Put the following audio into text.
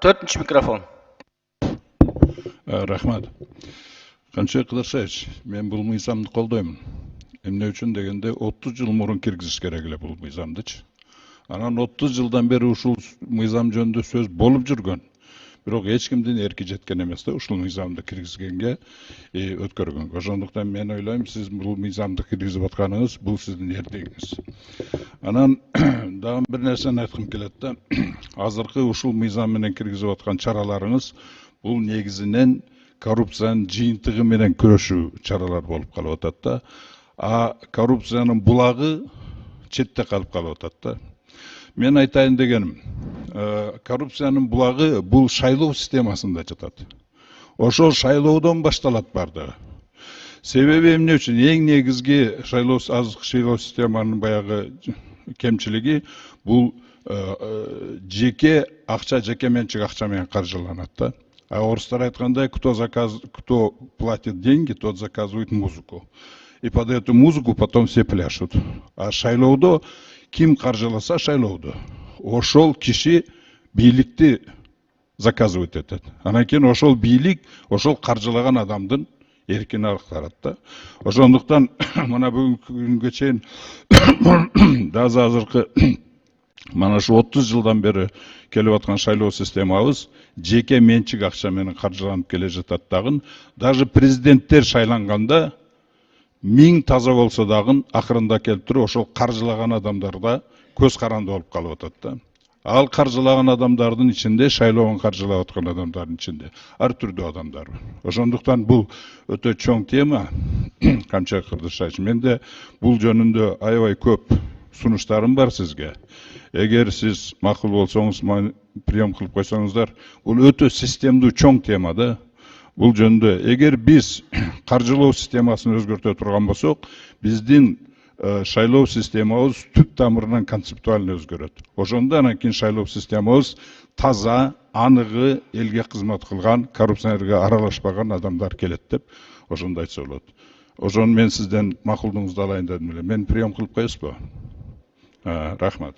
Төртінші микрофон. Рахмат. Қанша Қыдыршевич, мен бұл мыйзамды қолдаймын. Эмне үчүн дегенде 30 жыл мурун киргизиш керек эле бул мыйзамдычы. Анан 30 жылдан бери ушул мыйзам жөнүндө сөз болуп жүргөн. Бирок эч кимдин эрки жеткен эмес да ушул мыйзамды киргизгенге, өткөргөнгө. Ошондуктан мен ойлойм, сиз бул мыйзамды киргизип атканыңыз бул сиздин эрдигиңиз. Анан дагы бир нерсени айткым келет да, азыркы ушул мыйзам менен киргизип аткан чараларыңыз бул негизинен коррупциянын жыйынтыгы менен күрөшүү чаралар болуп калып атат да. А коррупциянын булагы четте калып атат да. Мен айтайын дегеним, коррупциянын булагы бул шайлоо системасында жатат. Ошол шайлоодон башталат бардыгы. Себеби эмне үчүн эң негизги азыркы шайлоо системанын баягы кемчилиги бул жеке акча, жеке менчик акча менен каржыланат да. А орустар айткандай, кто платит деньги, тот заказывает музыку. И под эту музыку потом все пляшут. А шайлоодо ким каржыласа шайлоодо, ошол киши бийликти заказывать этет. Анан кийин ошол бийлик ошол каржылаган адамдын эркин аткарат да. Ошондуктан мына бүгүнкү күнгө чейин азыркы mana şu 30 жылдан бери келип аткан шайлоо системабыз жеке менчик акча менен каржыланып келе жатат дагы. Даже президенттер шайланганда 1000 таза болсо дагы акырында келип туруп ошол каржылаган адамдарда көз каранды болуп калып атат да. Ал каржылаган адамдардын ичинде, шайлоон каржылап аткан адамдардын ичинде ар түрдүү адамдар бар. Ошондуктан бул өтө чоң тема. Камчак Кырдыршевич, менде бул жөнүндө аябай көп сунуштарым бар сизге. Эгер сиз макул болсоңуз, прием кылып койсоңуздар, бул өтө системдүү чоң тема да. Бул жөнүндө эгер биз каржылоо системасын өзгөртө турган болсок, биздин шайлоо системабыз түп тамырынан концептуально өзгөрөт. Ошондо анан кийин шайлоо системабыз таза, аныгы, элге кызмат кылган, коррупционерге аралашпаган адамдар келет деп ошондо айтса болот. Ошону мен сизден макулдугуңузду алайын дедим эле. Мен прием кылып коесузбу? Рахмат.